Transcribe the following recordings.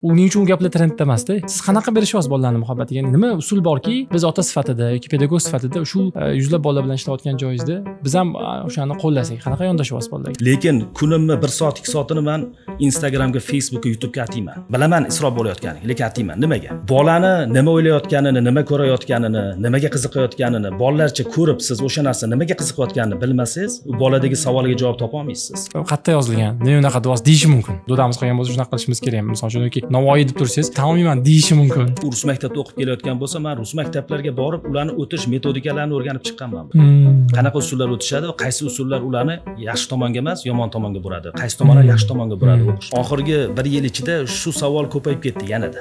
Uning uchun u gaplar trendda emasda. Siz qanaqa berishyapsiz bolalarning muhabbatiga? Nima usul borki, biz ota sifatida yoki pedagog sifatida shu yuzlab bolalar bilan ishlayotgan joyingizda biz ham o'shani qo'llasak, qanaqa yondashyapsiz bolalarga? Lekin kunimni 1 soat 2 soatini men Instagramga, Facebookga, YouTube'ga atayman. Bilaman isrof bo'layotganini, lekin atayman. Nimaga? Bolani nima o'ylayotganini, nima ko'rayotganini, nimaga qiziqayotganini bolalarcha ko'rib siz o'sha narsa nimaga qiziqayotganini bilmasangiz, u boladagi savolga javob topa olmaysiz. Qayerda yozilgan? Nima unaqa deyapsiz deyishi mumkin. Dodamiz qilgan bo'lsa shunaqa qilishimiz kerak. Misol uchun yoki Navoiy deb tursangiz, "Tanimayman" deyishi mumkin. Rus maktabida o'qib kelayotgan bo'lsa, men Rus maktablarga borib, ularni o'tish metodikalarini o'rganib chiqqanman. Qanaqa usullar o'tishadi va qaysi usullar ularni yaxshi tomonga emas, yomon tomonga buradi. Qaysi tomonlar yaxshi tomonga buradi o'qish. Oxirgi 1 yil ichida shu savol ko'payib ketdi yanada.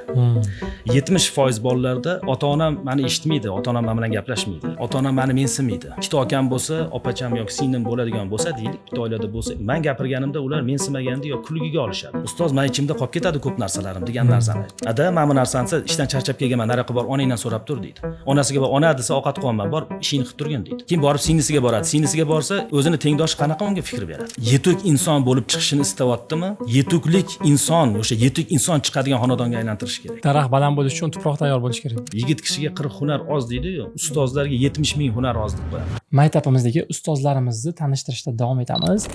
70% bolalarda ota-onam meni eshitmaydi, ota-onam men bilan gaplashmaydi. Ota-onam meni mensimaydi. Ikkita akam bo'lsa, opacham yoki singlim bo'ladigan bo'lsa, deylik, bitta oilada bo'lsa, men gapirganimda ular mensimaganda yo kulgiga olishadi. Ustoz, men ichimda qolib ketadi ko'p narsalarim degan narsani. Ada, men bu narsani ishdan charchab kelganman, nariyoqqa bor onangdan so'rab tur deydi. Onasiga bor, ona desa ovqat qilmayman, bor ishingni qilib turgin deydi. Keyin borib singlisiga boradi. Singlisiga borsa, o'zini tengdoshi qanaqa unga fikr beradi? Yetuk inson bo'lib chiqishini istayaptimi? Yetuklik inson, o'sha yetuk inson chiqadigan xonadonga aylantirish kerak. Daraxt baland bo'lish uchun tuproq tayyor bo'lish kerak. Yigit kishiga 40 hunar oz deydi-yu, ustozlarga 70 ming hunar oz deb qo'yadi. Maktabimizdagi ustozlarimizni tanishtirishda davom etamiz.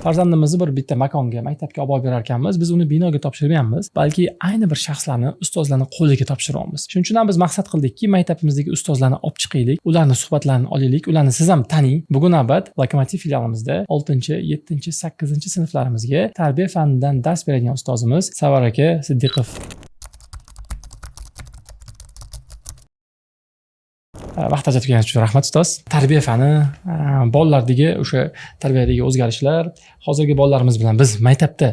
Farzandimizni bitta makonga, maktabga olib berar ekanmiz, biz uni binoga topshirmayapmiz, balki ayni bir shaxslarni, ustozlarni qo'liga topshiryapmiz. Shuning uchun ham biz maqsad qildikki, maktabimizdagi ustozlarni olib chiqaylik, ularni suhbatlarini olaylik, ularni siz ham taning. Bugun navbat Lokomotiv filialimizda 6, 7, 8 sinflarimizga tarbiya fanidan dars beradigan ustozimiz Savar aka Siddiqov. Vaqt ajratganingiz uchun rahmat ustoz. Tarbiya fani, bolalardagi o'sha tarbiyadagi o'zgarishlar, hozirgi bolalarimiz bilan biz maktabda,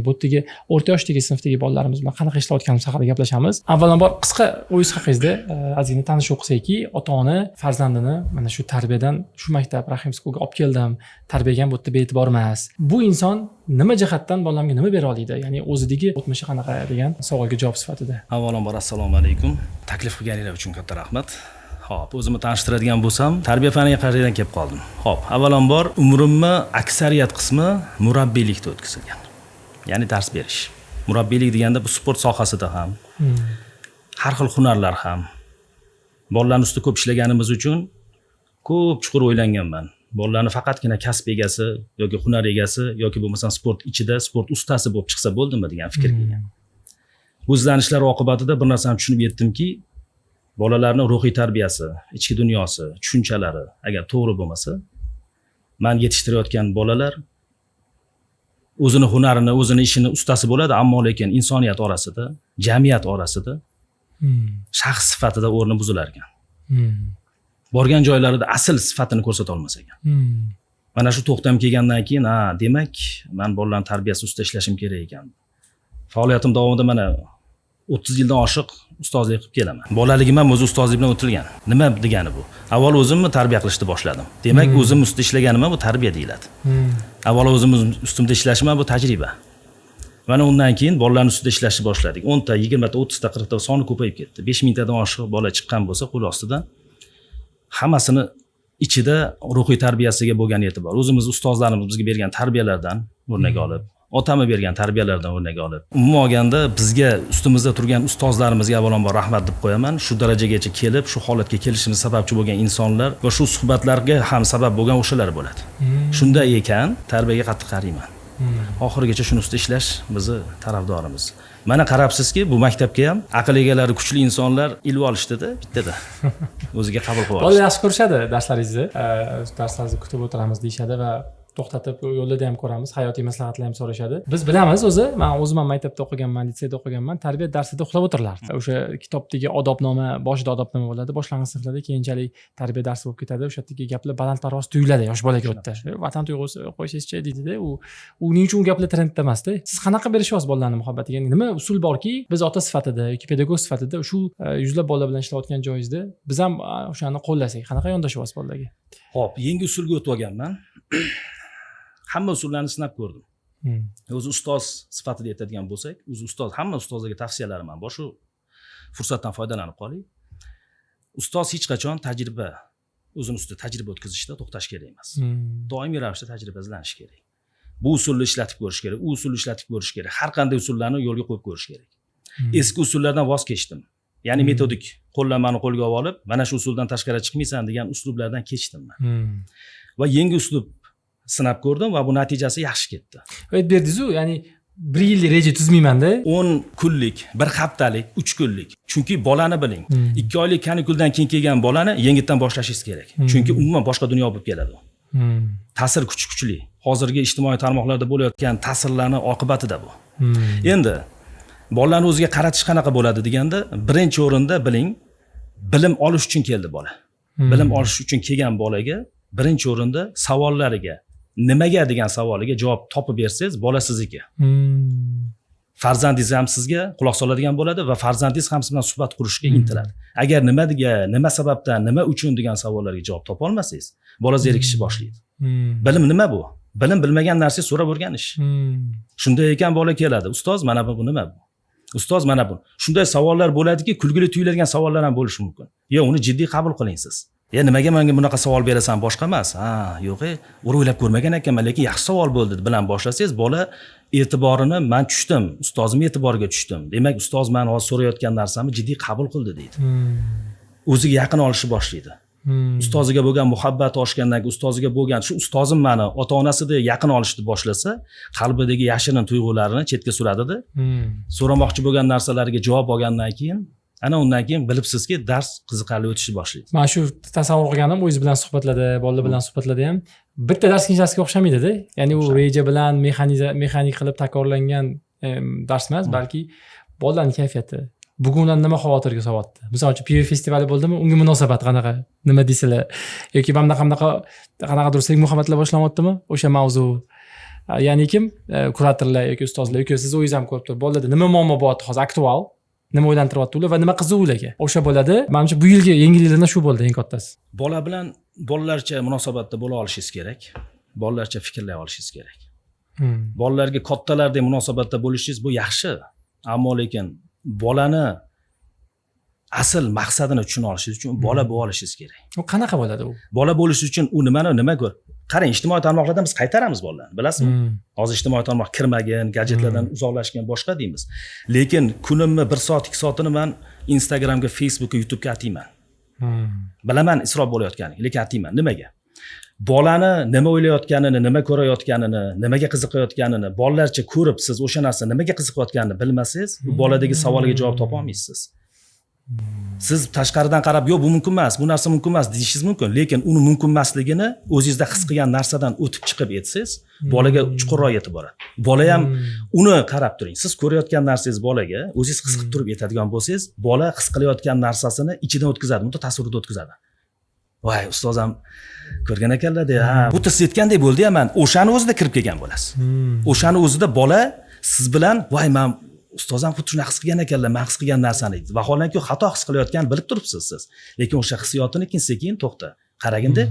bu yerdagi o'rta yoshdagi sinfdagi bolalarimiz bilan qanaqa ishlayotganimiz haqida gaplashamiz. Avvalambor qisqa o'zingiz haqingizda ozgina tanishib o'qisakki, ota-ona farzandini mana shu tarbiyadan shu maktab Rahimskoga olib keldim, tarbiyaga ham bu yerda be'tibor emas. Bu inson nima jihatdan bolalarga nima bera oladi? Ya'ni o'zidagi o'tmishi qanaqa degan savolga javob sifatida. Avvalambor assalomu alaykum. Taklif qilganingiz uchun katta rahmat. Hop, o'zimni tanishtiradigan bo'lsam, tarbiya faniga qayerdan kelib qoldim. Hop, avvalambor umrimni aksariyat qismi murabbiylikda o'tkazilgan. Ya'ni dars berish. Murabbiylik deganda bu sport sohasida ham, har xil hunarlar ham. Bolalarning ustida ko'p ishlaganimiz uchun ko'p chuqur o'ylanganman. Bolalarni faqatgina kasb egasi yoki hunar egasi yoki bo'lmasa sport ichida sport ustasi bo'lib chiqsa bo'ldimi degan fikr kelgan. Bu izlanishlar oqibatida bir narsani tushunib yetdimki, bolalarning ruhiy tarbiyasi, ichki dunyosi, tushunchalari agar to'g'ri bo'lmasa, men yetishtirayotgan bolalar o'zini hunarini, o'zini ishini ustasi bo'ladi, ammo lekin insoniyat orasida, jamiyat orasida shaxs sifatida o'rni buzilar ekan. Borgan joylarida asl sifatini ko'rsata olmas ekan. Mana shu to'xtam kelgandan keyin, demak, men bolalarning tarbiyasi ustida ishlashim kerak ekan. Faoliyatim davomida mana 30 yildan oshiq ustozlik qilib kelaman. Bolaligim ham o'z ustozlik bilan o'tilgan. Nima degani bu? Avval o'zimni tarbiya qilishni boshladim. Demak, o'zim ustida ishlaganim ham bu tarbiya deyiladi. Avval o'zimiz ustimda ishlashim ham bu tajriba. Mana undan keyin bolalarning ustida ishlashni boshladik. 10 ta, 20 ta, 30 ta, 40 ta soni ko'payib ketdi. 5 mingtadan oshiq bola chiqqan bo'lsa, qo'l ostidan hammasini ichida ruhiy tarbiyasiga bo'lgan e'tibor, o'zimiz ustozlarimiz bizga bergan tarbiyalardan o'rnak olib, otami bergan tarbiyalardan o'rnak olib, umuman olganda bizga ustimizda turgan ustozlarimizga avvalambor rahmat deb qo'yaman. Shu darajagacha kelib, shu holatga kelishimiz sababchi bo'lgan insonlar va shu suhbatlarga ham sabab bo'lgan o'shalar bo'ladi. Shunday ekan, tarbiyaga qattiq qarayman. Oxirigacha shuni ustida ishlash bizni tarafdorimiz. Mana qarabsizki, bu maktabga ham aql egalari kuchli insonlar ilib olishdi-da, bittada. O'ziga qabul qilib olishdi. Bolalar yaxshi ko'rishadi darslaringizni. Darslaringizni kutib o'tiramiz deyshadi va to'xtatib yo'lda ham ko'ramiz, hayotiy maslahatlar ham so'rashadi. Biz bilamiz o'zi, men o'zim ham maktabda o'qiganman, litseyda o'qiganman, tarbiya darsida uxlab o'tirlar. O'sha kitobdagi odobnoma, boshida odobnoma bo'ladi, boshlang'ich sinflarda keyinchalik tarbiya darsi bo'lib ketadi. O'sha yerdagi gaplar balandparvoz tuyuladi yosh bolaga o'tda. Vatan tuyg'usi qo'yishingizcha deydi-da, uning uchun gaplar trendda emasda. Siz qanaqa berishyapsiz bolalarning muhabbatiga? Nima usul borki, biz ota sifatida yoki pedagog sifatida shu yuzlab bolalar bilan ishlayotgan joyingizda biz ham o'shani qo'llasak, qanaqa yondashyapsiz bolalarga? Hop, yangi usulga o'tib olganman. Hamma usullarni sinab ko'rdim. O'zi ustoz sifatida aytadigan bo'lsak, o'zi ustoz, hamma ustozlarga tavsiyalarim ham bor. Shu fursatdan foydalanib qoling. Ustoz hech qachon tajriba, o'zini ustida tajriba o'tkazishda to'xtash kerak emas. Doimiy ravishda tajriba izlanish kerak. bu usulni ishlatib ko'rish kerak, u usulni ishlatib ko'rish kerak. Har qanday usullarni yo'lga qo'yib ko'rish kerak. Eski usullardan voz kechdim. Ya'ni metodik qo'llanmani qo'lga olib, mana shu usuldan tashqari chiqmaysan degan uslublardan kechdim men. Va yangi uslub sinab ko'rdim va bu natijasi yaxshi ketdi. Aytib berdingiz-ku, ya'ni 1 yillik reja tuzmaymanda. 10 kunlik, 1 haftalik, 3 kunlik. Chunki bolani biling. 2 oylik kanikuldan keyin kelgan bolani yengitdan boshlashingiz kerak. Chunki umuman boshqa dunyo bo'lib keladi. Ta'sir kuchli. Hozirgi ijtimoiy tarmoqlarda bo'layotgan ta'sirlarning oqibatida bu. Endi bolalarni o'ziga qaratish qanaqa bo'ladi deganda, birinchi o'rinda biling, bilim olish uchun keldi bola. Bilim olish uchun kelgan bolaga birinchi o'rinda savollariga, nimaga degan savoliga javob topib bersangiz, bola sizniki. Farzandingiz ham sizga quloq soladigan bo'ladi va farzandingiz ham siz bilan suhbat qurishga intiladi. Agar nima sababdan, nima uchun degan savollarga javob topa olmasangiz, bola zerikishni boshlaydi. Bilim nima bu? Bilim bilmagan narsa so'rab o'rganish. Shunday ekan bola keladi, ustoz mana bu nima bu? Ustoz mana bu. Shunday savollar bo'ladiki, kulgili tuyuladigan savollar ham bo'lishi mumkin. Yo, uni jiddiy qabul qiling siz. Nimaga menga bunaqa savol berasan boshqa emas? Yo'q, o'ylab ko'rmagan ekanman, lekin yaxshi savol bo'ldi bilan boshlasangiz, bola e'tiborini men tushdim, ustozim e'tiboriga tushdim. Demak, ustoz men hozir so'rayotgan narsamni jiddiy qabul qildi deydi. O'ziga yaqin olishni boshlaydi. Ustoziga bo'lgan muhabbati oshgandan keyin ustoziga bo'lgan shu ustozim meni ota-onasidek yaqin olishni boshlasa, qalbidagi yashirin tuyg'ularini chetga suradi-da. So'ramoqchi bo'lgan narsalariga javob olgandan keyin ana undan keyin bilibsizki, dars qiziqarli o'tishni boshlaydi. Men shu tasavvur qilganim, o'zingiz bilan suhbatladi, bolalar bilan suhbatladi ham bitta dars ikkinchisiga o'xshamaydi-da. Ya'ni u reja bilan mexanik qilib takrorlangan dars emas, balki bolalarning kayfiyati, bugundan nima xavotirga solyapti. Misol uchun PV festivali bo'ldimi, unga munosabat qanaqa, nima deysizlar, yoki qanaqadir Seyit Muhammadlar boshlanyaptimi, o'sha mavzu. Ya'ni kim kuratorlar yoki ustozlar, yoki siz o'zingiz ham ko'rib turib, bolalarda nima muammo bor hozir aktual, nima o'ylantiryapti ular va nima qiziq ularga. O'sha bo'ladi. Menimcha bu yilgi yangiliklardan shu bo'ldi eng kattasi. Bola bilan bolalarcha munosabatda bo'la olishingiz kerak. Bolalarcha fikrlay olishingiz kerak. Bolalarga kattalardek munosabatda bo'lishingiz bu yaxshi. Ammo lekin bolani asl maqsadini tushuna olishingiz uchun bola bo'la olishingiz kerak. U qanaqa bo'ladi u? Bola bo'lish uchun u nima ko'r? Qarang, ijtimoiy tarmoqlardan biz qaytaramiz bolalarni, bilasizmi? Hozir ijtimoiy tarmoq kirmagan, gadjetlardan uzoqlashgan boshqa deymiz. Lekin kunimni 1 soat, 2 soatini men Instagramga, Facebookga, YouTube'ga atayman. Bilaman isrof bo'layotganini, lekin atayman. Nimaga? Bolani nima o'ylayotganini, nima ko'rayotganini, nimaga qiziqayotganini bolalarcha ko'rib, siz o'sha narsa nimaga qiziqayotganini bilmasangiz, bu boladagi savolga javob topa olmaysiz. Siz tashqaridan qarab, "Yo'q, bu mumkin emas, bu narsa mumkin emas" deyishingiz mumkin, lekin uni mumkin emasligini o'zingizda his qilgan narsadan o'tib chiqib etsangiz, bolaga chuqurroq yetib boradi. Bola ham uni qarab turing. Siz ko'rayotgan narsangiz bolaga o'zingiz his qilib turib yetadigan bo'lsangiz, bola his qilayotgan narsasini ichidan o'tkazadi, unda tasavvurda o'tkazadi. Voy, ustoz ham ko'rgan ekanlar-da, bu siz aytgandek bo'ldi-ya, men o'shani o'zida kirib kelgan bo'lasiz. O'shani o'zida bola siz bilan, voy, men ustoz ham xuddi shuni his qilgan ekanlar, men his qilgan narsani deydi. Vaholanki xato his qilayotganini bilib turibsiz siz. Lekin o'sha hissiyotini sekin to'xta. Qaraganda,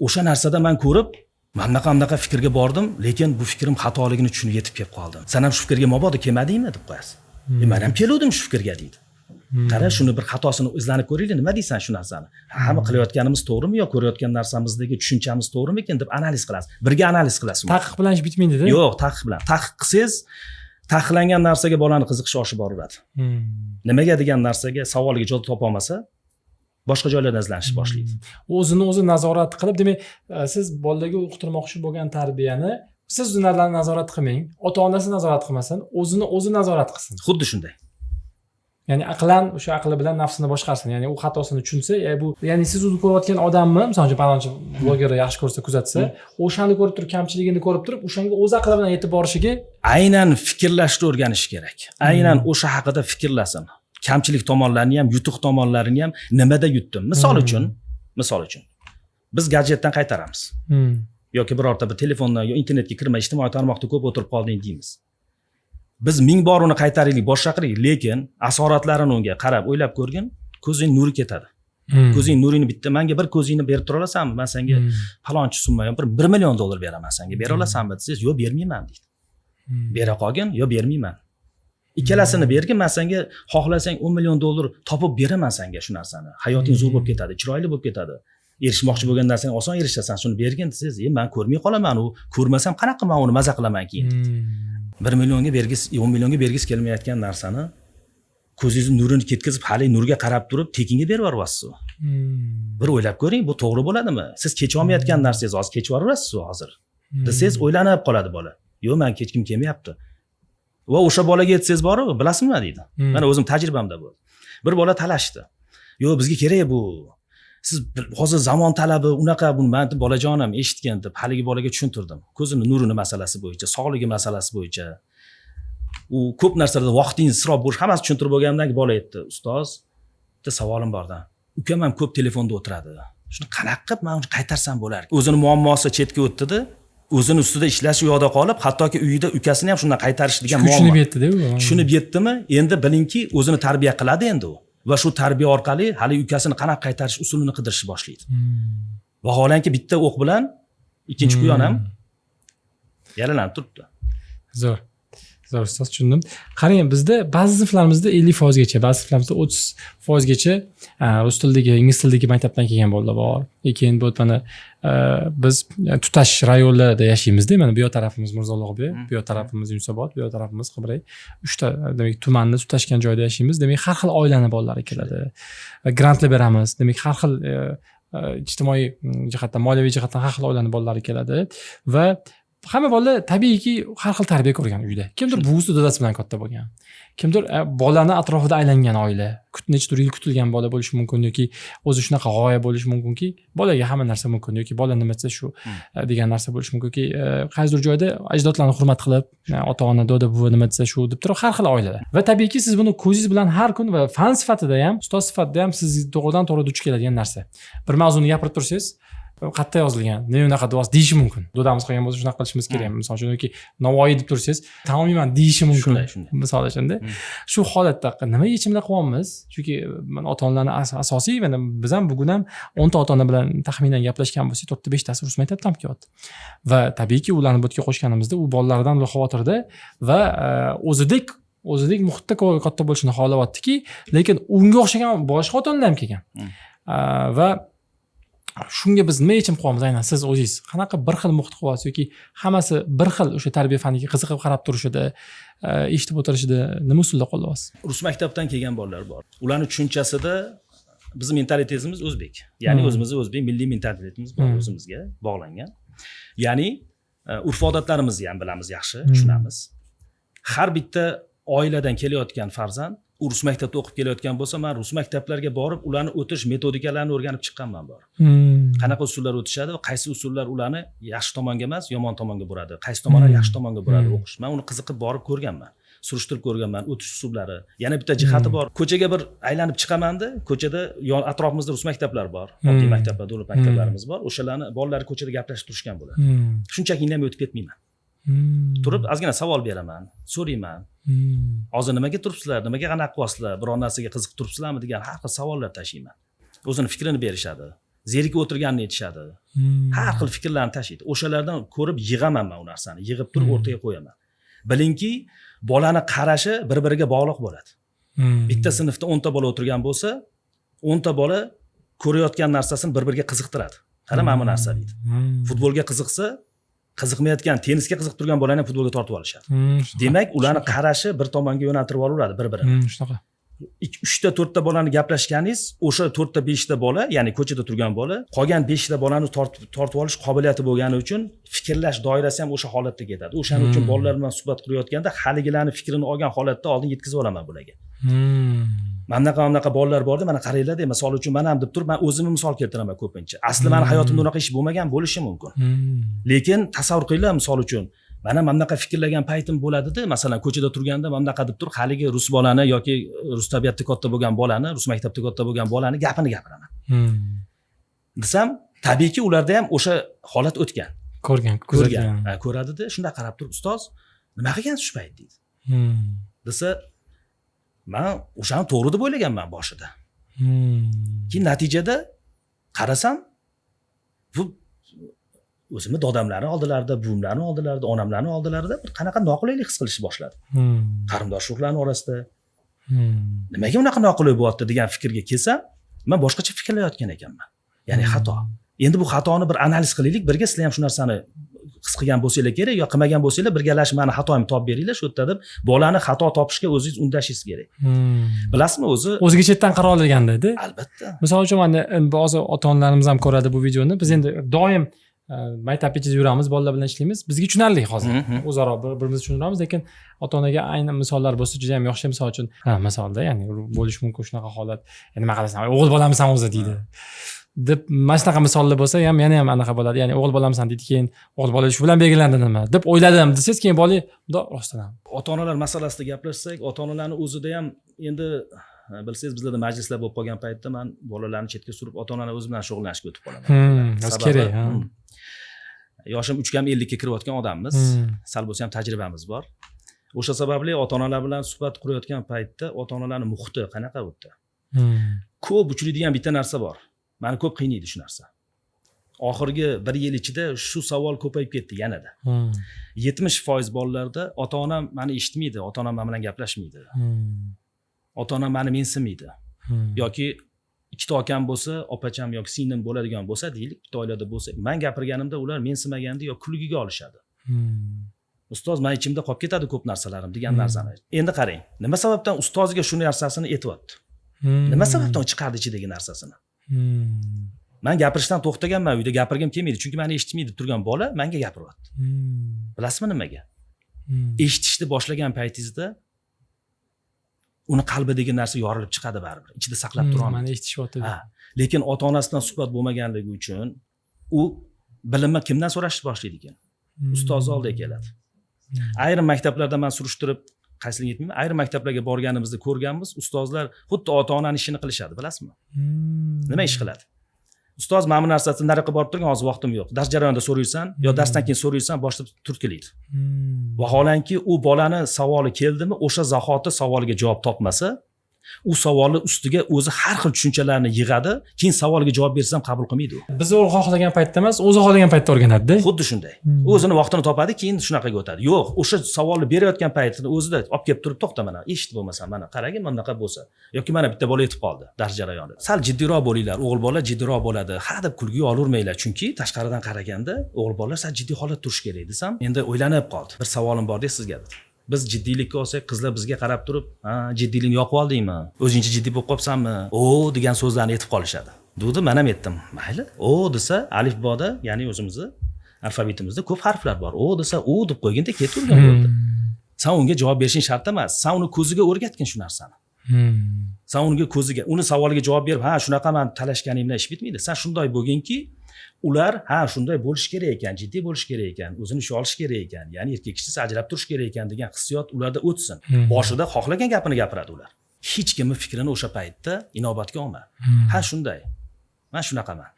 o'sha narsada men ko'rib, men bunaqa fikrga bordim, lekin bu fikrim xatoligini tushunib yetib kelib qoldim. Sen ham shu fikrga mabodo kelmadingmi deb qo'yasiz. Men ham keluvdim shu fikrga deydi. Qara, shuni bir xatosini izlanib ko'ringlar, nima deysan shu narsani? Hamma qilayotganimiz to'g'rimi yo ko'rayotgan narsamizdagi tushunchamiz to'g'rimi ekan deb analiz qilasiz. Birga analiz qilasiz. Taqiq bilan ish bitmaydi-da. Yo'q, taqiq bilan. Taqiq qilsangiz, taqiqlangan narsaga bolani qiziqishi oshib boraveradi. Nimaga degan narsaga savoliga javob topa olmasa, boshqa joylardan izlanishni boshlaydi. O'zini o'zi nazorat qilib, demak, siz bolalarga o'qitirmoqchi bo'lgan tarbiyani siz ularni nazorat qilmang, ota-onasi nazorat qilmasin, o'zini o'zi nazorat qilsin. Xuddi shunday. Ya'ni o'sha aqli bilan nafsini boshqarsin. Ya'ni u xatosini tushunsa, ya'ni siz o'zni ko'rayotgan odamni, masalan, palonchi blogerni yaxshi ko'rsa, kuzatsa, o'shani ko'rib turib, kamchiligini ko'rib turib, o'shanga o'z aqli bilan yetib borishiga aynan fikrlashni o'rganish kerak. Aynan o'sha haqida fikrlasin. Kamchilik tomonlarini ham, yutuq tomonlarini ham nimada yutdim. Misol uchun biz gadjetdan qaytaramiz. Yoki birorta bir telefondan yo internetga kirmay, ijtimoiy tarmoqda ko'p o'tirib qolding deymiz. Biz 1000 bor uni qaytaraylik, boshqa qilaylik, lekin asoratlarini unga qarab o'ylab ko'rgin, ko'zing nuri ketadi. Ko'zing nurini bitta menga bir ko'zingni berib tura olasanmi? Men senga palonchi summa, $1 million beraman senga. Bera olasanmi desangiz, yo'q, bermayman deydi. Bera qolgin, yo'q, bermayman. Ikkalasini bergin, men senga xohlasang $10 million topib beraman senga shu narsani. Hayoting zo'r bo'lib ketadi, chiroyli bo'lib ketadi. erishmoqchi bo'lgan narsang oson erishasan, shuni bergin desangiz, men ko'rmay qolaman, u ko'rmasam qanaqa men uni maza qilaman keyin. 1 millionga bergis, 10 millionga bergis kelmayotgan narsani ko'zingizni nurini ketkazib, hali nurga qarab turib, tekinga berib yuborasiz. Bir o'ylab ko'ring, bu to'g'ri bo'ladimi? Siz kecha olmayotgan narsangiz hozir kechib yuborasiz hozir. Desangiz o'ylanib qoladi bola. Yo'q, men kechkim kelmayapti. Va o'sha bolaga aytsangiz borib, bilasizmi deydi. Mana o'zim tajribamda bo'ldi. Bir bola talashdi. Yo'q, bizga kerak bu. Siz hozir zamon talabi unaqa, buni men bolajonim eshitgan deb haligi bolaga tushuntirdim. Ko'zini nurini masalasi bo'yicha, sog'ligi masalasi bo'yicha. U ko'p narsalarda vaqtingiz isrof bo'lish hammasi tushuntirib bo'lgandan keyin bola aytdi, ustoz, bitta savolim borda. Ukam ham ko'p telefonda o'tiradi. Shuni qanaqa qilib men uni qaytarsam bo'lar? O'zini muammosi chetga o'tdi-da, o'zini ustida ishlash u yoqda qolib, hattoki uyida ukasini ham shundan qaytarish degan muammo. Tushunib yetdi-da u. Tushunib yetdimi? Endi bilingki, o'zini tarbiya qiladi endi u. Va shu tarbiya orqali hali ukasini qanaqa qaytarish usulini qidirishni boshlaydi. Vaholanki bitta o'q bilan ikkinchi quyon ham yaralanib turibdi. Zo'r. Zo'r, ustoz, tushundim. Qarang, bizda ba'zi sinflarimizda 50% gacha, ba'zi sinflarimizda 30% gacha rus tilidagi, ingliz tilidagi maktabdan kelgan bolalar bor. Lekin bu mana biz tutash rayonlarda yashaymiz-da, mana bu yoq tarafimiz Mirzolog'ob, bu yoq tarafimiz Yunusobod, bu yoq tarafimiz Qibray. 3 ta demak tumanni tutashgan joyda yashaymiz. Demak, har xil oilani bolalari keladi. Grantlar beramiz. Demak, har xil ijtimoiy jihatdan, moliyaviy jihatdan har xil oilani bolalari keladi va hamma bolalar tabiiyki har xil tarbiya ko'rgan uyda. Kimdir buvisi dadasi bilan katta bo'lgan. Kimdir bolani atrofida aylangan oila. Necha tur yil kutilgan bola bo'lishi mumkin yoki o'zi shunaqa g'oya bo'lishi mumkinki, bolaga hamma narsa mumkin yoki bola nima desa shu degan narsa bo'lishi mumkinki, qaysidir joyda ajdodlarni hurmat qilib, ota-ona, doda, buvi nima desa shu deb turib har xil oilalar. Va tabiiyki siz buni ko'zingiz bilan har kun va fan sifatida ham, ustoz sifatida ham siz to'g'ridan-to'g'ri duch keladigan narsa. Bir mavzuni gapirib tursangiz, qayerda yozilgan, ne unaqa duos deyishi mumkin. Dodamiz qilgan bo'lsa shunaqa qilishimiz kerak. Misol uchun yoki Navoiy deb tursangiz, tamoman deyishi mumkin. Misol uchun shu holatda nima yechimlar qilyapmiz? Chunki men ota-onalarning asosiy, mana biz ham bugun ham 10 ta ota-ona bilan taxminan gaplashgan bo'lsak, 4 ta 5 tasi rus maktabdan kelyapti. Va tabiiyki ularni botga qo'shganimizda u bolalardan xavotirda va o'zidek muhitda katta bo'lishini xohlayaptiki, lekin unga o'xshagan boshqa ota-onalar ham kelgan. Va shunga biz nima yechim qo'yamiz? Aynan siz o'zingiz qanaqa bir xil muhit qilyapsiz yoki hammasi bir xil o'sha tarbiya faniga qiziqib qarab turishida, eshitib o'tirishida nima usulda qo'llayapsiz? Rus maktabdan kelgan bolalar bor. Ularning tushunchasida bizning mentalitetimiz o'zbek. Ya'ni o'zimizning o'zbek milliy mentalitetimiz bor, o'zimizga bog'langan. Ya'ni urf-odatlarimizni ham bilamiz yaxshi, tushunamiz. Har bitta oiladan kelayotgan farzand rus maktabda o'qib kelayotgan bo'lsa, men rus maktablarga borib, ularni o'tish metodikalarini o'rganib chiqqanman bor. Qanaqa usullar o'tishadi va qaysi usullar ularni yaxshi tomonga emas, yomon tomonga buradi, qaysi tomonlar yaxshi tomonga buradi o'qish. Men uni qiziqib borib ko'rganman, surishtirib ko'rganman, o'tish usullari. Yana bitta jihati bor. Ko'chaga bir aylanib chiqaman-da, ko'chada atrofimizda rus maktablar bor, oddiy maktablar, davlat maktablarimiz bor. O'shalarni bolalar ko'chada gaplashib turishgan bo'ladi. Shunchaki indamay o'tib ketmayman. Turib ozgina savol beraman, so'rayman. Hozir nimaga turibsizlar, nimaga qanaqa qilyapsizlar, biror narsaga qiziqib turibsizlarmi degan har xil savollar tashlayman. O'zini fikrini berishadi, zerikib o'tirganini aytishadi. Har xil fikrlarni tashlaydi. O'shalardan ko'rib yig'aman men u narsani, yig'ib turib o'rtaga qo'yaman. Bilingki, bolani qarashi bir-biriga bog'liq bo'ladi. Bitta sinfda 10 ta bola o'tirgan bo'lsa, 10 ta bola ko'rayotgan narsasini bir-biriga qiziqtiradi. Qara mana bu narsa deydi. Futbolga qiziqsa, qiziqmayotgan, tennisga qiziqib turgan bolani ham futbolga tortib olishadi. Demak, ularni qarashi bir tomonga yo'naltirib olaveradi bir-birini. Shunaqa. 3 ta 4 ta bolani gaplashganingiz, o'sha 4 ta 5 ta bola, ya'ni ko'chada turgan bola, qolgan 5 ta bolani tortib olish qobiliyati bo'lgani uchun fikrlash doirasi ham o'sha holatda ketadi. O'shaning uchun bolalar bilan suhbat qurayotganda haligilarni fikrini olgan holatda oldin yetkazib olaman bularga. Mana bolalar borda, mana qaranglar deb, misol uchun men ham deb turib, men o'zimni misol keltiraman ko'pincha. Asli meni hayotimda unaqa ish bo'lmagan bo'lishi mumkin. Lekin tasavvur qilinglar, misol uchun mana bunaqa fikrlagan paytim bo'ladi-da, masalan, ko'chada turganda men bunaqa deb turib, haligi rus bolani yoki rus tabiatda katta bo'lgan bolani, rus maktabda katta bo'lgan bolani gapini gapiraman. Desam, tabiiyki ularda ham o'sha holat o'tgan. Ko'rgan. Ko'radi-da, shunda qarab turib, ustoz, nima qilgansiz shu payt deydi. Desa, men o'shani to'g'ri deb o'ylaganman boshida. Keyin natijada qarasam, bu o'zimni dodamlarning oldilarida, buvimlarning oldilarida, onamlarning oldilarida bir qanaqa noqulaylik his qilishni boshladi. Qarindosh urug'larning orasida nimaga unaqa noqulay bo'lyapti degan fikrga kelsam, men boshqacha fikrlayotgan ekanman. ya'ni xato. Endi bu xatoni bir analiz qilaylik, birga sizlar ham shu narsani his qilgan bo'lsanglar kerak yo qilmagan bo'lsanglar birgalashib mani xatoimni topib beringlar, shu yerda deb bolani xato topishga o'zingiz undashingiz kerak. Bilasizmi, o'ziga chetdan qara olganda-da. Albatta. Misol uchun mana ba'zi ota-onalarimiz ham ko'radi bu videoni. Biz endi doim maktab ichida yuramiz, bolalar bilan ishlaymiz. Bizga tushunarli hozir. O'zaro bir-birimizni tushunamiz, lekin ota-onaga ayni misollar bo'lsa juda ham yaxshi. Misol uchun, misolda, ya'ni bo'lish mumkin shunaqa holat. Nima qilasan? O'g'il bolamisan o'zi deydi. deb mana shunaqa misollar bo'lsa ham yana ham anaqa bo'ladi. Ya'ni o'g'il bolamisan deydi, keyin o'g'il bola shu bilan belgilandi nima deb o'yladim desangiz, keyin bola rostdan ham. Ota-onalar masalasida gaplashsak, ota-onalarning o'zida ham endi bilsangiz, bizlarda majlislar bo'lib qolgan paytda men bolalarni chetga surib ota-onalar o'zi bilan shug'ullanishga o'tib qolaman. O'zi kerak. Yoshim 3.50 ga kirayotgan odammiz. Sal bo'lsa ham tajribamiz bor. O'sha sababli ota-onalar bilan suhbat qurayotgan paytda ota-onalarning muhiti qanaqa o'tdi? Ko'p uchraydigan bitta narsa bor. Meni ko'p qiynaydi shu narsa. Oxirgi 1 yil ichida shu savol ko'payib ketdi yanada. 70% bolalarda ota-onam meni eshitmaydi, ota-onam men bilan gaplashmaydi. Ota-onam meni mensimaydi. Yoki ikkita akam bo'lsa, opacham yoki singlim bo'ladigan bo'lsa, deylik, bitta oilada bo'lsa, men gapirganimda ular mensimaganda yo kulgiga olishadi. Ustoz, men ichimda qolib ketadi ko'p narsalarim degan narsani. Endi qarang, nima sababdan ustoziga shu narsasini aytyapti? Nima sababdan chiqardi ichidagi narsasini? Men gapirishdan to'xtaganman, uyda gapirgim kelmaydi, chunki meni eshitmaydi turgan bola menga gapiryapti. Bilasizmi nimaga? Eshitishni boshlagan paytingizda uni qalbidagi narsa yorilib chiqadi baribir. Ichida saqlab turadi. Meni eshitishyapti. Lekin ota-onasidan suhbat bo'lmaganligi uchun u bilimni kimdan so'rashni boshlaydi ekan? Ustoz oldiga keladi. Ayrim maktablarda men surishtirib, qaysiligini aytmayman, ayrim maktablarga borganimizda ko'rganmiz, ustozlar xuddi ota-onaning ishini qilishadi, bilasizmi? Nima ish qiladi? Ustoz mana bu narsasini nariga borib turgan, hozir vaqtim yo'q. Dars jarayonida so'raysan, yo darsdan keyin so'raysan, boshlab turtkilaydi. Vaholanki u bolani savoli keldimi, o'sha zahoti savoliga javob topmasa, u savolni ustiga o'zi har xil tushunchalarni yig'adi, keyin savoliga javob bersam qabul qilmaydi u. Biz o'zi xohlagan paytda emas, o'zi xohlagan paytda o'rganadi-da. Xuddi shunday. O'zini vaqtini topadi, keyin shunaqaga o'tadi. Yo'q, o'sha savolni berayotgan paytida o'zida olib kelib turib, to'xta mana, eshit bo'lmasam, mana qaragin, mana bunaqa bo'lsa. Yoki mana bitta bola yetib qoldi dars jarayonida. Sal jiddiyroq bo'linglar, o'g'il bola jiddiyroq bo'ladi. Ha deb kulgiga olavermanglar, chunki tashqaridan qaraganda o'g'il bola sal jiddiy holat turish kerak desam, endi o'ylanib qoldi. Bir savolim bor-da sizga. Biz jiddiylikka olsak, qizlar bizga qarab turib, "Ha, jiddiylikni yoqib oldingmi? O'zingcha jiddiy bo'lib qolsanmi?" "O" degan so'zlarni aytib qolishadi. Dudi men ham aytdim. Mayli. "O" desa, alifboda, ya'ni o'zimizning alfabetimizda ko'p harflar bor. "O" desa, "U" deb qo'yganda ketavergan bo'ldi. Sen unga javob berishing shart emas. Sen uni ko'ziga o'rgatgin shu narsani. Sen unga ko'ziga, uni savoliga javob berib, "Ha, shunaqa men talashganimdan ish bitmaydi." Sen shunday bo'lginki, ular ha shunday bo'lish kerak ekan, jiddiy bo'lish kerak ekan, o'zini ish olish kerak ekan, ya'ni erkak kishisi ajrab turish kerak ekan degan hissiyot ularda o'tsin. Boshida xohlagan gapini gapiradi ular. Hech kimning fikrini o'sha paytda inobatga olma. Ha shunday. Men shunaqaman.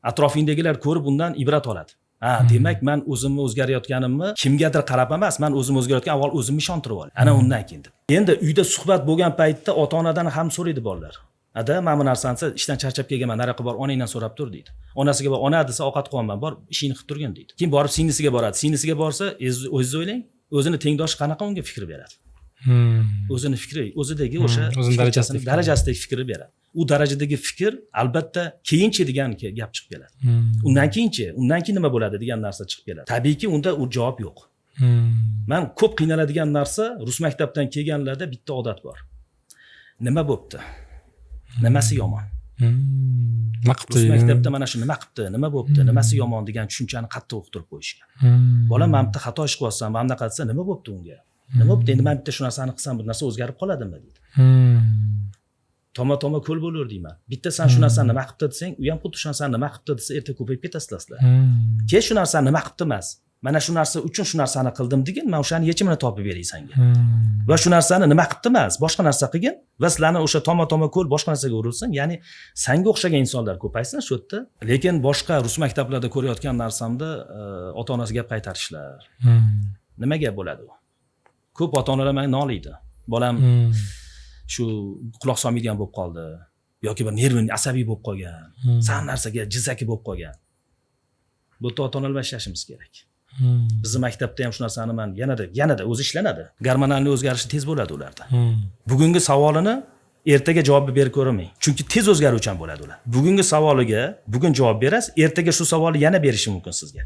Atrofingdagilar ko'rib undan ibrat oladi. Ha, demak men o'zimni o'zgarayotganimni kimgadir qarab emas, men o'zimni o'zgarayotgan avval o'zimni ishontirib ol. Ana undan keyin. Endi uyda suhbat bo'lgan paytda ota-onadan ham so'raydi bolalar. Ada mana bu narsani ishdan charchab kelganman, nariga bor, onangdan so'rab tur deydi. Onasiga bor, ona desa ovqat qilaman, bor, ishingni qilib turgin deydi. Keyin borib singlisiga boradi. Singlisiga borsa, o'zingiz o'ylang, o'zini tengdosh qanaqa unga fikr beradi. O'zini fikri, o'zidagi o'sha darajasidagi fikr beradi. U darajadagi fikr albatta keyinchi degan gap chiqib keladi. Undan keyin nima bo'ladi degan narsa chiqib keladi. Tabiiyki unda u javob yo'q. Men ko'p qiynaladigan narsa rus maktabdan kelganlarda bitta odat bor. Nima bo'pti? Nimasi yomon? Nima qilibdi? Rus maktabda mana shu nima qilibdi, nima bo'pti, nimasi yomon degan tushunchani qattiq o'qtirib qo'yishgan. Bola men bitta xato ish qilyapsam, men bunaqa qilsa nima bo'pti unga? Nima bo'pti? Endi men bitta shu narsani qilsam, bu narsa o'zgarib qoladimi deydi. Toma ko'l bo'laver deyman. Bitta sen shu narsani nima qilibdi desang, u ham xuddi shu narsani nima qilibdi desa, erta ko'payib ketasizlar. Keyin shu narsani nima qilibdi emas. Mana shu narsa uchun shu narsani qildim degin, men o'shani yechimini topib beray senga. Va shu narsani nima qilibdi emas, boshqa narsa qilgin va sizlarni o'sha toma ko'l boshqa narsaga urilsin, ya'ni senga o'xshagan insonlar ko'paysin shu yerda. Lekin boshqa rus maktablarida ko'rayotgan narsamda ota-onasiga gap qaytarishlar. Nima gap bo'ladi u? Ko'p ota-onalar menga noliydi. Bolam shu quloq solmaydigan bo'lib qoldi yoki bir nervini asabiy bo'lib qolgan, san narsaga jizzaki bo'lib qolgan. Bu yerda ota-onalar ishlashimiz kerak. Bizning maktabda ham shu narsani men yanada o'zi ishlanadi. Gormonalniy o'zgarishi tez bo'ladi ularda. Bugungi savolini ertaga javob berib ko'rmang. Chunki tez o'zgaruvchan bo'ladi ular. Bugungi savoliga bugun javob berasiz, ertaga shu savolni yana berishi mumkin sizga.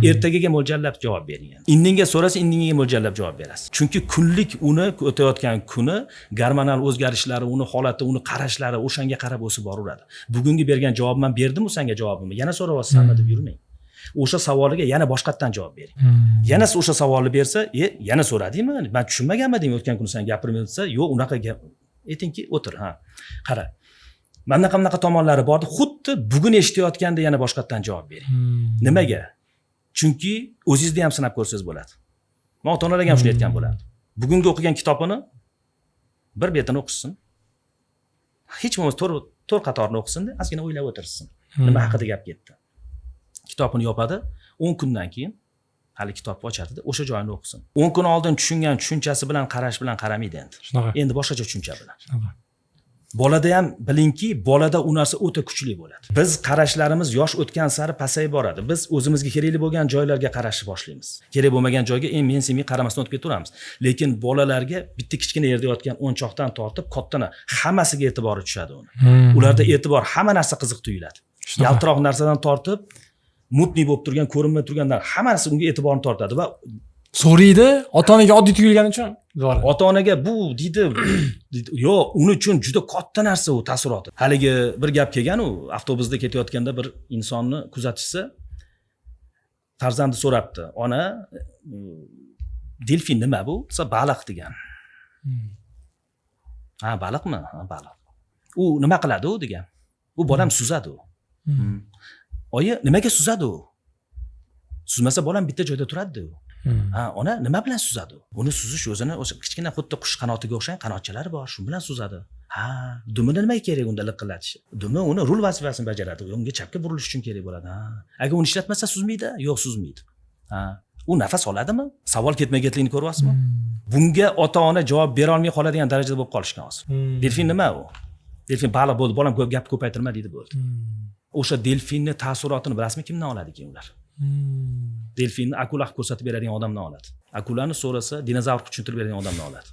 Ertagaga mo'ljallab javob bering. Indinga so'rasa, indinga mo'ljallab javob berasiz. Chunki kunlik uni o'tayotgan kuni gormonal o'zgarishlari, uni holati, uni qarashlari o'shanga qarab o'sib boraveradi. Bugungi bergan javobimni berdim-ku senga javobimni. Yana so'rayapsanmi deb yurmang. O'sha savoliga yana boshqatdan javob bering. Yana o'sha savolni bersa, yana so'radingmi? Men tushunmaganman o'tgan kuni sen gapirib desa, yo'q, unaqa gap. Aytingki, o'tir, ha. Qara. Mana tomonlari bor. Xuddi bugun eshitayotganda yana boshqatdan javob bering. Nimaga? Chunki o'zingizni ham sinab ko'rsangiz bo'ladi. Men ota-onalarga ham shuni aytgan bo'lardim. Bugungi o'qigan kitobini bir betini o'qisin. Hech bo'lmasa to'rt qatorni o'qisin-da, ozgina o'ylab o'tirsin. Nima haqida gap ketdi? Kitobini yopadi, 10 kundan keyin hali kitobni ochadi-da, o'sha joyini o'qisin. 10 kun oldin tushungan tushunchasi bilan qarash bilan qaramaydi endi. Endi boshqacha tushuncha bilan. Bolada ham bilingki, bolada u narsa o'ta kuchli bo'ladi. Biz qarashlarimiz yosh o'tgan sari pasayib boradi. Biz o'zimizga kerakli bo'lgan joylarga qarashni boshlaymiz. Kerak bo'lmagan joyga men senmay qaramasdan o'tib ketaveramiz. Lekin bolalarga bitta kichkina yerda yotgan o'nchoqdan tortib kattani hammasiga e'tibori tushadi uni. Ularda e'tibor hamma narsa qiziq tuyuladi. Yaltiroq narsadan tortib mutli bo'lib turgan, ko'rinmay turganlar hammasi unga e'tiborni tortadi va so'raydi, ota-onaga oddiy tuyulgani uchun. Ota-onaga bu deydi, yo'q, uni uchun juda katta narsa u taassuroti. Haligi bir gap kelgan u, avtobusda ketayotganda bir insonni kuzatishsa, farzandi so'rabdi, "Ona, delfin nima bu?" desa, "Baliq" degan. "Ha, baliqmi? Ha, baliq. U nima qiladi u?" degan. "U bolam suzadi u." "Oyi, nimaga suzadi u?" "Suzmasa bolam bitta joyda turadi u." "Ha, ona, nima bilan suzadi u?" "Uni suzish o'zini o'sha kichkina xuddi qush qanotiga o'xshagan qanotchalari bor, shu bilan suzadi." "Ha, dumini nima kerak unda liqillatish?" "Dumi uni rul vazifasini bajaradi, unga chapga burilish uchun kerak bo'ladi." "Ha, agar uni ishlatmasa suzmaydi?" "Yo'q, suzmaydi." "Ha, u nafas oladimi?" Savol ketmay-ketligini ko'ryapsizmi? Bunga ota-ona javob bera olmay qoladigan darajada bo'lib qolishgan hozir. "Delfin nima u?" "Delfin baliq bo'ldi, bolam ko'p gap ko'paytirma" deydi, bo'ldi. O'sha delfinni ta'ssurotini bilasizmi kimdan oladi keyin ular? Delfinni akula ko'rsatib beradigan odamdan oladi. Akulani so'rasa dinozavr tushuntirib beradigan odamdan oladi.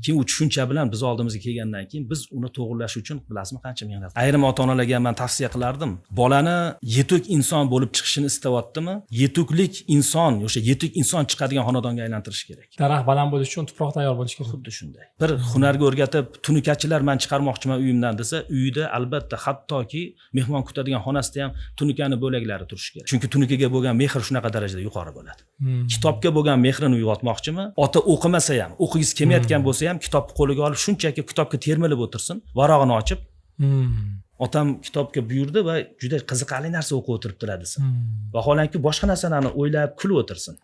Keyin u tushuncha bilan biz oldimizga kelgandan keyin biz uni to'g'rilash uchun bilasizmi qancha mehnat. Ayrim ota-onalarga men tavsiya qilardim. Bolani yetuk inson bo'lib chiqishini istayaptimi? Yetuklik inson, o'sha yetuk inson chiqadigan xonadonga aylantirish kerak. Daraxt baland bo'lish uchun tuproq tayyor bo'lish kerak. Xuddi shunday. Bir hunarga o'rgatib, tunukachilar men chiqarmoqchiman uyimdan desa, uyida albatta hattoki mehmon kutadigan xonasida ham tunukani bo'laklari turishi kerak. Chunki tunukaga bo'lgan mehr shunaqa darajada yuqori bo'ladi. Kitobga bo'lgan mehrini uyg'otmoqchimi? Ota o'qimasa ham, o'qigiz kelmayotgan bo'lsa ham kitobni qo'liga olib shunchaki kitobga termilib o'tirsin, varog'ini ochib, otam kitobga buyurdi va juda qiziqarli narsa o'qib o'tiribdilar desin. Vaholanki boshqa narsalarni o'ylab kulib o'tirsin.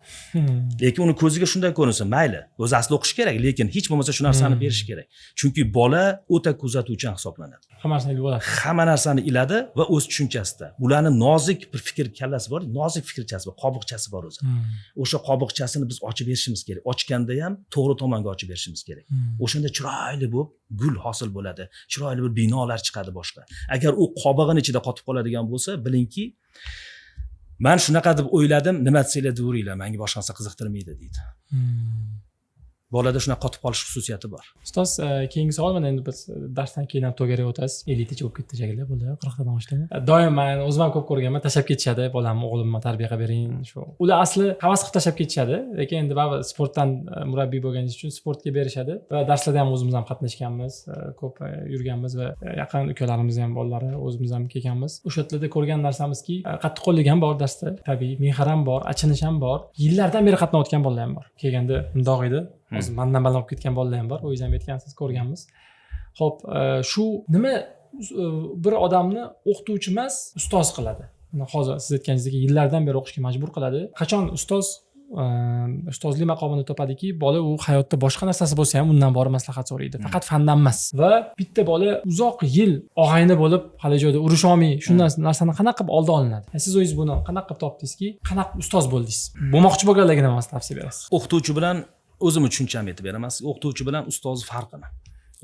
Lekin uni ko'ziga shunday ko'rinsin, mayli, o'zi asli o'qish kerak, lekin hech bo'lmasa shu narsani berish kerak. Chunki bola o'ta kuzatuvchan hisoblanadi. Hamma narsani bilib oladi. Hamma narsani iladi va o'z tushunchasida. Ularning nozik bir fikr kallasi bor, nozik fikrchasi bor, qobiqchasi bor o'zi. O'sha qobiqchasini biz ochib berishimiz kerak. Ochganda ham to'g'ri tomonga ochib berishimiz kerak. O'shanda chiroyli bo'lib, gul hosil bo'ladi. Chiroyli bir binolar chiqadi boshqa. Agar u qobig'ini ichida qotib qoladigan bo'lsa, bilingki, men shunaqa deb o'yladim, nima desanglar deveringlar, menga boshqa narsa qiziqtirmaydi deydi. Bolada shunaqa qotib qolish xususiyati bor. Ustoz, keyingi savol mana endi biz darsdan keyin ham to'garak o'tasiz. 50 tacha bo'lib ketdi shekilli, bo'ldi, 40 tadan oshdimi? Doim men o'zim ham ko'p ko'rganman, tashlab ketishadi, bolamni, o'g'limni tarbiya qilib bering, shu. Ular asli havas qilib tashlab ketishadi, lekin endi baribir sportdan murabbiy bo'lganingiz uchun sportga berishadi va darslarda ham o'zimiz ham qatnashganmiz, ko'p yurganmiz va yaqin ukalarimiz ham bolalari, o'zimiz ham kelganmiz. O'sha yerda ko'rgan narsamizki, qattiqqo'llik ham bor darsda, tabiiy, mehr ham bor, achinish ham bor. Yillardan beri qatnayotgan bolalar ham bor. Kelganda mundoq edi. Hozir mendan baland bo'lib ketgan bolalar ham bor. O'zingiz ham aytgansiz, ko'rganmiz. Xo'p, shu nima bir odamni o'qituvchi emas, ustoz qiladi. Hozir siz aytganingizdek yillardan beri o'qishga majbur qiladi. Qachon ustozlik maqomini topadiki, bola u hayotda boshqa narsasi bo'lsa ham undan borib maslahat so'raydi. Faqat fandan emas. Va bitta bola uzoq yil og'ayni bo'lib, hali joyda urush olmay, shunday narsani qanaqa qilib oldi olinadi? Siz o'zingiz buni qanaqa qilib topdingizki, qanaqa ustoz bo'ldingiz? Bo'lmoqchi bo'lganligini emas tavsiya berasiz. O'qituvchi bilan o'zimni tushunchamni aytib beraman. O'qituvchi bilan ustoz farqini.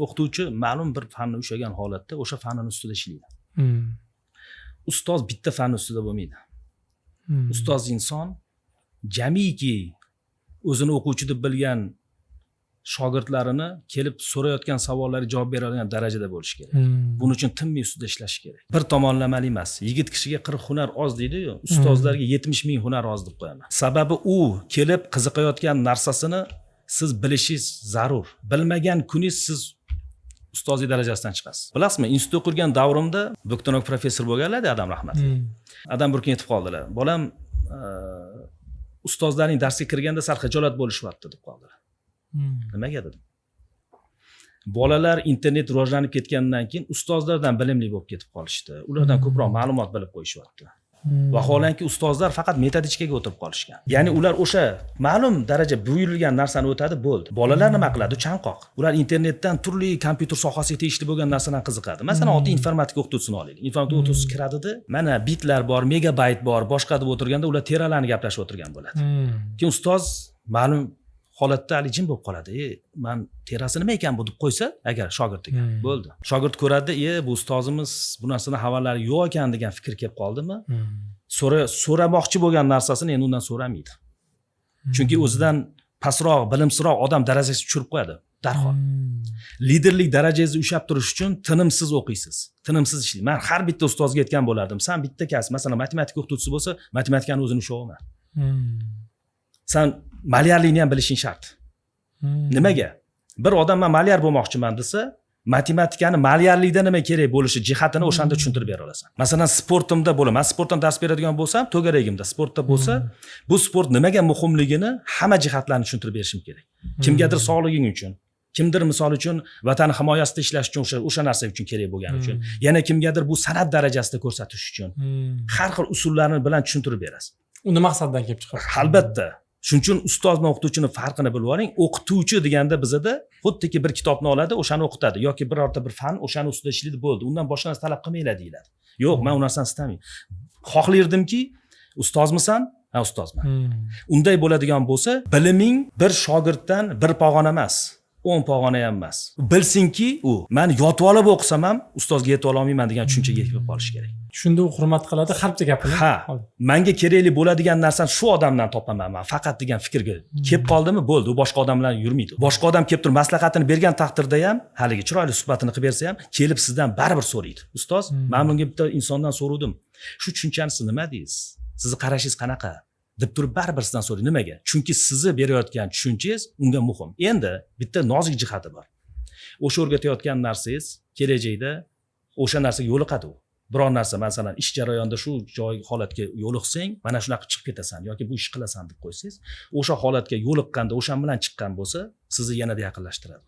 O'qituvchi ma'lum bir fanni ushlagan holatda o'sha fanning ustida ishlaydi. Ustoz bitta fan ustida bo'lmaydi. Ustoz inson jamiki o'zini o'quvchi deb bilgan shogirdlarini kelib so'rayotgan savollariga javob beradigan darajada bo'lishi kerak. Buning uchun tinmay ustida ishlash kerak. Bir tomonlamali emas. Yigit kishiga 40 hunar oz deydi-yu, ustozlarga 70 ming hunar oz deb qo'yaman. Sababi u kelib qiziqayotgan narsasini siz bilishingiz zarur. Bilmagan kuningiz siz ustozlik darajasidan chiqasiz. Bilasizmi, institut o'qirgan davrimda doktorlik professor bo'lganlar-da Adam rahmat. Adam bir kun aytib qoldilar. Bolam ustozlarning darsga kirganda sal xijolat bo'lishyapti deb qoldilar. Nimaga dedim? Bolalar internet rivojlanib ketgandan keyin ustozlardan bilimli bo'lib ketib qolishdi. Ulardan ko'proq ma'lumot bilib qo'yishyapti. Vaholanki ustozlar faqat metodичкаga o'tirib qolishgan. Ya'ni ular o'sha ma'lum daraja buyurilgan narsani o'tadi, bo'ldi. Bolalar nima qiladi? Chanqoq. Ular internetdan turli kompyuter sohasiga tegishli bo'lgan narsadan qiziqadi. Masalan, oddiy informatika o'qituvchisini olaylik. Informatika o'qituvchisi kiradida, mana bitlar bor, megabayt bor, boshqa deb o'tirganda ular teralarni gaplashib o'tirgan bo'ladi. Keyin ustoz ma'lum holatda alijin bo'lib qoladi. Men terasi nima ekan bu deb qo'ysa, agar shogirdiga bo'ldi. Shogird ko'radi, bu ustozimiz bu narsani xabarlari yo'q ekan degan fikr kelib qoldimi? So'ramoqchi bo'lgan narsasini endi undan so'ramaydi. Chunki o'zidan pastroq, bilimsizroq odam darajasiga tushirib qo'yadi darhol. Liderlik darajangizni ushlab turish uchun tinimsiz o'qiysiz. Tinimsiz ishlaysiz. Men har bitta ustozga aytgan bo'lardim. Sen bitta kasb, masalan, matematika o'qituvchisi bo'lsa, matematikani o'zini ushlab Sen malyarlikni ham bilishing shart. Nimaga? Bir odam men malyar bo'lmoqchiman desa, matematikani malyarlikda nima kerak bo'lishi jihatini o'shanda tushuntirib bera olasan. Masalan, sportimda bo'laman. Men sportdan dars beradigan bo'lsam, to'garagimda sportda bo'lsa, bu sport nimaga muhimligini hamma jihatlarini tushuntirib berishim kerak. Kimgadir sog'liging uchun, kimdir misol uchun vatan himoyasida ishlash uchun o'sha narsa uchun kerak bo'lgani uchun, yana kimgadir bu san'at darajasida ko'rsatish uchun har xil usullarni bilan tushuntirib berasiz. Uni maqsaddan kelib chiqadi. Albatta. Shuning uchun ustoz bilan o'qituvchini farqini bilib oling. O'qituvchi deganda bizda xuddiki bir kitobni oladi, o'shani o'qitadi yoki birorta bir fan o'shani ustida ishlaydi, bo'ldi. Undan boshqa narsa talab qilmaylar deyiladi. Yo'q, men u narsani istamayman. Xohlardimki, ustozmisan? Ha, ustozman. Unday bo'ladigan bo'lsa, biliming bir shogirddan bir pog'ona emas, 10 pog'ona ham emas. Bilsinki, u men yotib olib o'qisam ham ustozga yeta olmayman degan tushunchaga yetib qolish kerak. Shunda u hurmat qiladi, har bitta gapini. Ha, menga kerakli bo'ladigan narsani shu odamdan topaman men faqat degan fikrga kelib qoldimi, bo'ldi. U boshqa odam bilan yurmaydi. Boshqa odam kelib turib maslahatini bergan taqdirda ham, haligi chiroyli suhbatini qilib bersa ham, kelib sizdan baribir so'raydi. Ustoz, men bunga bitta insondan so'radim. Shu tushunchani siz nima deysiz? Sizni qarashingiz qanaqa? deb turib baribir sizdan so'raydi. Nimaga? Chunki sizni berayotgan tushunchangiz unga muhim. Endi bitta nozik jihati bor. O'sha o'rgatayotgan narsangiz kelajakda o'sha narsaga yo'liqadi u. Biror narsa, masalan, ish jarayonida shu joy holatga yo'liqsang, mana shunaqa chiqib ketasan yoki bu ish qilasan deb qo'ysangiz, o'sha holatga yo'liqqanda, o'shan bilan chiqqan bo'lsa, sizni yanada yaqinlashtiradi.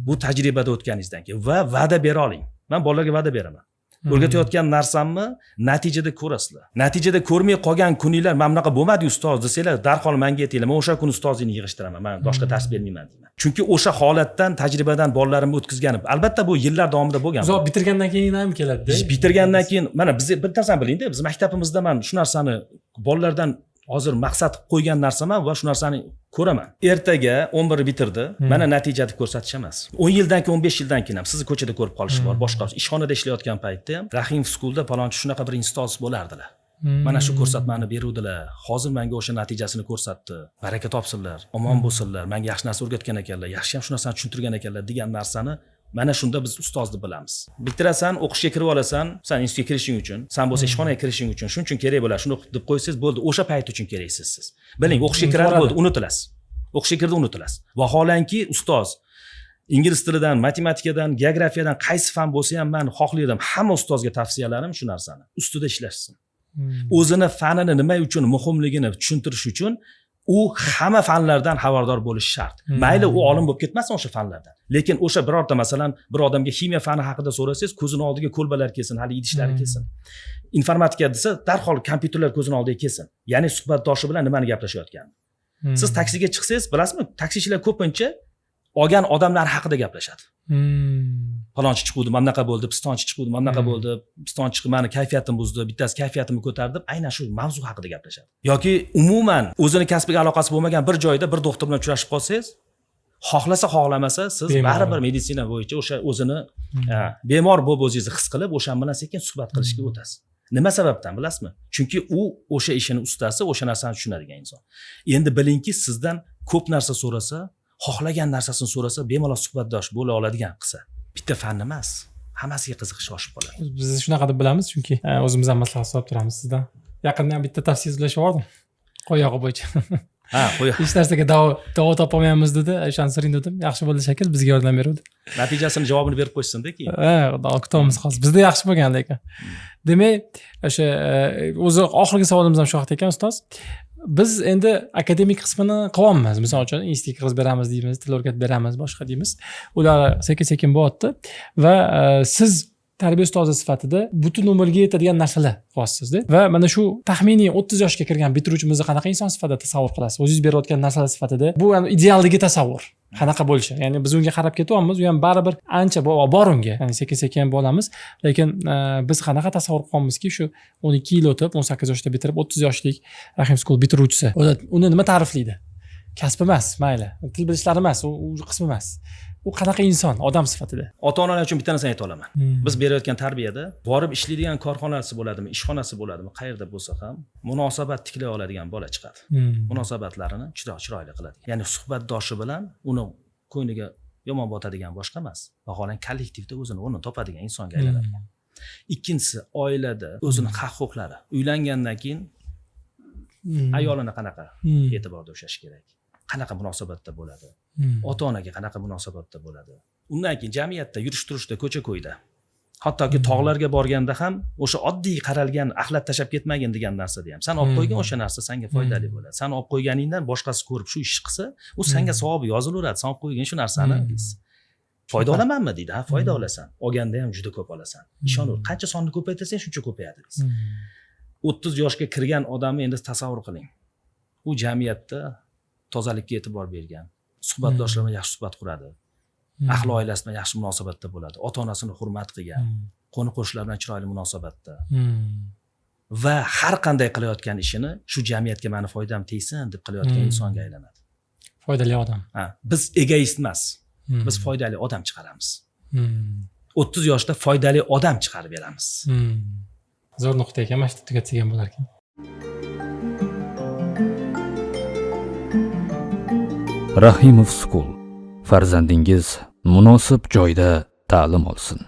Bu tajribada o'tganingizdan keyin va va'da bera oling. Men bolalarga va'da beraman. O'rgatayotgan narsamni natijada ko'rasizlar. Natijada ko'rmay qolgan kuninglar, "Men bunaqa bo'lmadi ustoz" desanglar, darhol menga aytinglar. Men o'sha kun ustozingni yig'ishtiraman. Men boshqa dars bermayman deyman. Chunki o'sha holatdan, tajribadan bolalarimni o'tkazganim. Albatta bu yillar davomida bo'lgan. Uzoq bitirgandan keyin ham keladi-da. Bitirgandan keyin, mana biz bir narsani bilingda, biz maktabimizda men shu narsani bolalardan hozir maqsad qo'ygan narsaman va shu narsani ko'raman. Ertaga 11 bitirdi. Mana natija deb ko'rsatish emas. 10 yildan keyin, 15 yildan keyin ham sizni ko'chada ko'rib qolish bor. Boshqa ishxonada ishlayotgan paytda ham Rahim Schoolda palonchi shunaqa bir instoz bo'lardilar. Mana shu ko'rsatmani beruvdilar. Hozir menga o'sha natijasini ko'rsatdi. Baraka topsinlar, omon bo'lsinlar. Menga yaxshi narsa o'rgatgan ekanlar, yaxshi ham shu narsani tushuntirgan ekanlar degan narsani mana shunda biz ustozni bilamiz. Bitirasan, o'qishga kirib olasan, sen institutga kirishing uchun, sen bo'lsa ishxonaga kirishing uchun, shuning uchun kerak bo'ladi. Shuni deb qo'ysangiz bo'ldi, o'sha payt uchun keraksiz siz. Biling, o'qishga kiradi bo'ldi, unutilasiz. O'qishga kirdi, unutilasiz. Vaholanki ustoz ingliz tilidan, matematikadan, geografiyadan qaysi fan bo'lsa ham men xohlaydim, hamma ustozga tavsiyalarim shu narsani. Ustida ishlashsin. O'zini fanini nima uchun muhimligini tushuntirish uchun u hamma fanlardan xabardor bo'lishi shart. Mayli u olim bo'lib ketmasin o'sha fanlardan. Lekin o'sha birorta, masalan, bir odamga ximiya fani haqida so'rasangiz, ko'zini oldiga ko'lbalar kelsin, hali idishlari kelsin. Informatika desa, darhol kompyuterlar ko'zini oldiga kelsin. Ya'ni suhbatdoshi bilan nimani gaplashayotganini. Siz taksiga chiqsangiz, bilasizmi, taksichilar ko'pincha olgan odamlar haqida gaplashadi. Falonchi chiquvdi, mana bunaqa bo'ldi, pistonchi chiquvdi, mana bunaqa bo'ldi, pistonchi chiqib meni kayfiyatim buzdi, bittasi kayfiyatimni ko'tardi, aynan shu mavzu haqida gaplashadi. Yoki umuman o'zini kasbiga aloqasi bo'lmagan bir joyda bir doktor bilan uchrashib qolsangiz, xohlasa xohlamasa siz baribir meditsina bo'yicha o'sha o'zini bemor bo'lib o'zingizni his qilib, o'shan bilan sekin suhbat qilishga o'tasiz. Nima sababdan bilasizmi? Chunki u o'sha ishini ustasi, o'sha narsani tushunadigan inson. Endi bilingki, sizdan ko'p narsa so'rasa, xohlagan narsasini so'rasa, bemalol suhbatdosh bo'la oladigan qilsa, bitta fan emas, hammasiga qiziqish oshib qoladi. Biz shunaqa deb bilamiz, chunki o'zimiz ham maslahat so'rab turamiz sizdan. Yaqinda ham bitta tavsiya izlashyordim. Qo'yog'i bo'yicha. Ha, qo'ya. Hech narsaga davo topolmayapmiz dedi. O'shani so'ring dedim. Yaxshi bo'ldi shekil, bizga yordam beruvdi. Natijasini javobini berib qo'ysin-da keyin. Xudo kutamiz hozir. Bizda yaxshi bo'lgan lekin. Demak, o'sha o'zi oxirgi savolimiz ham shu haqda ekan ustoz. Biz endi akademik qismini qilyapmiz. Misol uchun institutga qilib beramiz deymiz, til o'rgatib beramiz, boshqa deymiz. Ular sekin-sekin bo'lyapti va siz tarbiya ustozi sifatida butun umrga yetadigan narsalar qilyapsiz-da. Va mana shu taxminiy 30 yoshga kirgan bitiruvchimizni qanaqa inson sifatida tasavvur qilasiz? O'zingiz berayotgan narsalar sifatida bu idealdagi tasavvur. Qanaqa bo'lishi? Ya'ni biz unga qarab ketyapmiz, u ham baribir ancha bor unga. Ya'ni sekin-sekin bo'lamiz, lekin biz qanaqa tasavvur qilyapmizki, shu 12 yil o'tib, 18 yoshda bitirib, 30 yoshlik Rahim School bitiruvchisi. Uni nima ta'riflaydi? Kasb emas, mayli. Til bilishlari emas, u qismi emas. U qanaqa inson, odam sifatida? Ota-onalar uchun bitta narsani ayta olaman. Biz berayotgan tarbiyada borib ishlaydigan korxonasi bo'ladimi, ishxonasi bo'ladimi, qayerda bo'lsa ham munosabat tiklay oladigan bola chiqadi. Munosabatlarini chiroyli qiladi. Ya'ni suhbatdoshi bilan uni ko'ngliga yomon botadigan boshqa emas. Vaholan kollektivda o'zini o'rnini topadigan insonga aylanadi. Ikkinchisi, oilada o'zini haq-huquqlari. Uylangandan keyin ayolini qanaqa e'tiborda ushlash kerak? Qanaqa munosabatda bo'ladi? Ota-onaga qanaqa munosabatda bo'ladi? Undan keyin jamiyatda yurish-turishda, ko'cha-ko'yda, hattoki tog'larga borganda ham o'sha oddiy qaralgan axlat tashab ketmagin degan narsada ham sen olib qo'ygan o'sha narsa senga foydali bo'ladi. Sen olib qo'yganingdan boshqasi ko'rib shu ishni qilsa, u senga savobi yozilaveradi. Sen olib qo'ygan shu narsani deysiz. Foyda olamanmi deydi. Ha, foyda olasan. Olganda ham juda ko'p olasan. Ishonaver. Qancha sonni ko'paytirsang, shuncha ko'payadi deysiz. 30 yoshga kirgan odamni endi tasavvur qiling. U jamiyatda tozalikka e'tibor bergan, suhbatdoshlar bilan yaxshi suhbat quradi, ahli oilasi bilan yaxshi munosabatda bo'ladi, ota-onasini hurmat qilgan, qo'ni-qo'shnilar bilan chiroyli munosabatda va har qanday qilayotgan ishini shu jamiyatga meni foydam tegsin deb qilayotgan insonga aylanadi. Foydali odam. Ha, biz egoist emas. Biz foydali odam chiqaramiz. 30 yoshda foydali odam chiqarib beramiz. Zo'r nuqta ekan, mana shu tugatsak ham bo'lar ekan. Rahimov School. Farzandingiz munosib joyda ta'lim olsin.